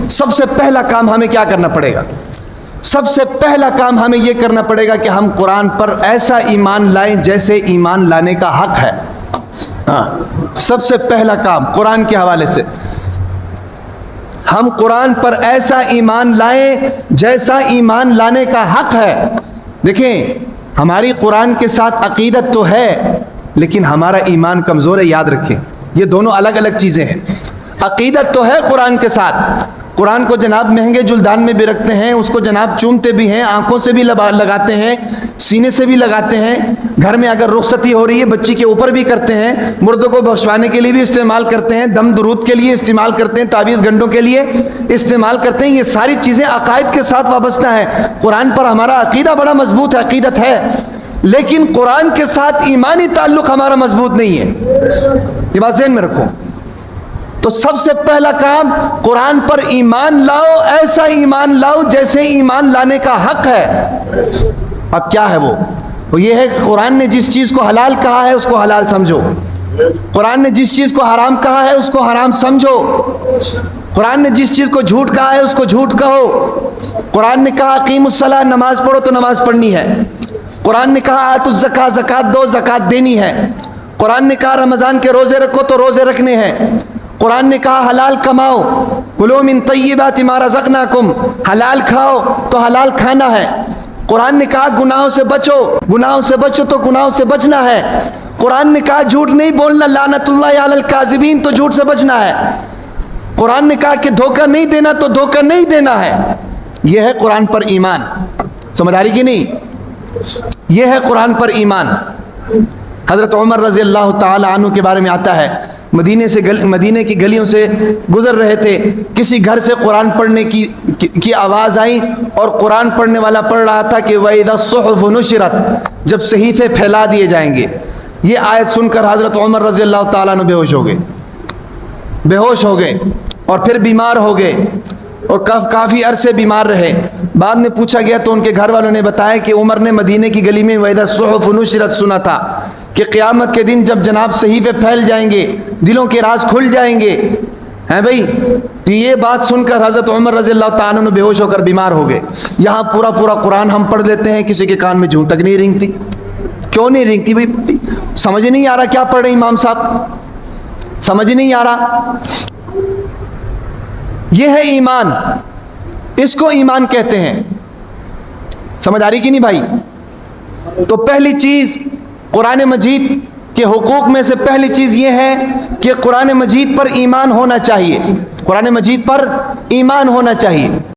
سب سے پہلا کام ہمیں کیا کرنا پڑے گا؟ سب سے پہلا کام ہمیں یہ کرنا پڑے گا کہ ہم قرآن پر ایسا ایمان لائیں جیسے ایمان لانے کا حق ہے۔ ہاں، سب سے پہلا کام قرآن کے حوالے سے ہم قرآن پر ایسا ایمان لائیں جیسا ایمان لانے کا حق ہے۔ دیکھیں، ہماری قرآن کے ساتھ عقیدت تو ہے لیکن ہمارا ایمان کمزور ہے، یاد رکھیں، یہ دونوں الگ الگ چیزیں ہیں۔ عقیدت تو ہے قرآن کے ساتھ، قرآن کو جناب مہنگے جلدان میں بھی رکھتے ہیں، اس کو جناب چومتے بھی ہیں، آنکھوں سے بھی لگاتے ہیں، سینے سے بھی لگاتے ہیں، گھر میں اگر رخصتی ہو رہی ہے بچی کے اوپر بھی کرتے ہیں، مردوں کو بخشوانے کے لیے بھی استعمال کرتے ہیں، دم درود کے لیے استعمال کرتے ہیں، تعویذ گنڈوں کے لیے استعمال کرتے ہیں۔ یہ ساری چیزیں عقائد کے ساتھ وابستہ ہیں۔ قرآن پر ہمارا عقیدہ بڑا مضبوط ہے، عقیدت ہے، لیکن قرآن کے ساتھ ایمانی تعلق ہمارا مضبوط نہیں ہے۔ یہ بات ذہن میں رکھو۔ تو سب سے پہلا کام قرآن پر ایمان لاؤ، ایسا ایمان لاؤ جیسے ایمان لانے کا حق ہے۔ اب کیا ہے وہ یہ ہے کہ قرآن نے جس چیز کو حلال کہا ہے اس کو حلال سمجھو، قرآن نے جس چیز کو حرام کہا ہے اس کو حرام سمجھو، قرآن نے جس چیز کو جھوٹ کہا ہے اس کو جھوٹ کہو۔ قرآن نے کہا اقیم الصلاۃ، نماز پڑھو تو نماز پڑھنی ہے۔ قرآن نے کہا آتوا الزکاۃ، زکات دو، زکات دینی ہے۔ قرآن نے کہا رمضان کے روزے رکھو تو روزے رکھنے ہیں۔ قرآن نے کہا حلال کماؤ، کلوا من طیبات ما رزقناکم، حلال کھاؤ تو حلال کھانا ہے۔ قرآن نے کہا گناہوں سے بچو، گناہوں سے بچو تو گناہوں سے بچنا ہے۔ قرآن نے کہا جھوٹ نہیں بولنا، لعنت اللہ علی الکاذبین، تو جھوٹ سے بچنا ہے۔ قرآن نے کہا کہ دھوکہ نہیں دینا تو دھوکہ نہیں دینا ہے۔ یہ ہے قرآن پر ایمان، سمجھ آ رہی کہ نہیں؟ یہ ہے قرآن پر ایمان۔ حضرت عمر رضی اللہ تعالی عنہ کے بارے میں آتا ہے، مدینے کی گلیوں سے گزر رہے تھے، کسی گھر سے قرآن پڑھنے کی آواز آئی اور قرآن پڑھنے والا پڑھ رہا تھا کہ وَإِذَا الصُّحُفُ نُشِرَتْ، جب صحیفے پھیلا دیے جائیں گے۔ یہ آیت سن کر حضرت عمر رضی اللہ تعالیٰ عنہ بے ہوش ہو گئے اور پھر بیمار ہو گئے اور کافی عرصے بیمار رہے۔ بعد میں پوچھا گیا تو ان کے گھر والوں نے بتایا کہ عمر نے مدینے کی گلی میں وَإِذَا الصُّحُفُ نُشِرَتْ سنا تھا کہ قیامت کے دن جب جناب صحیفے پھیل جائیں گے، دلوں کے راز کھل جائیں گے، ہیں بھائی؟ تو یہ بات سن کر حضرت عمر رضی اللہ تعالیٰ عنہ بے ہوش ہو کر بیمار ہو گئے۔ یہاں پورا قرآن ہم پڑھ لیتے ہیں، کسی کے کان میں جوں تک نہیں رینگتی۔ کیوں نہیں رینگتی بھائی؟ سمجھ نہیں آ رہا کیا پڑھ رہے امام صاحب، سمجھ نہیں آ رہا۔ یہ ہے ایمان، اس کو ایمان کہتے ہیں۔ سمجھ آ رہی کہ نہیں بھائی؟ تو پہلی چیز قرآن مجید کے حقوق میں سے پہلی چیز یہ ہے کہ قرآن مجید پر ایمان ہونا چاہیے، قرآن مجید پر ایمان ہونا چاہیے۔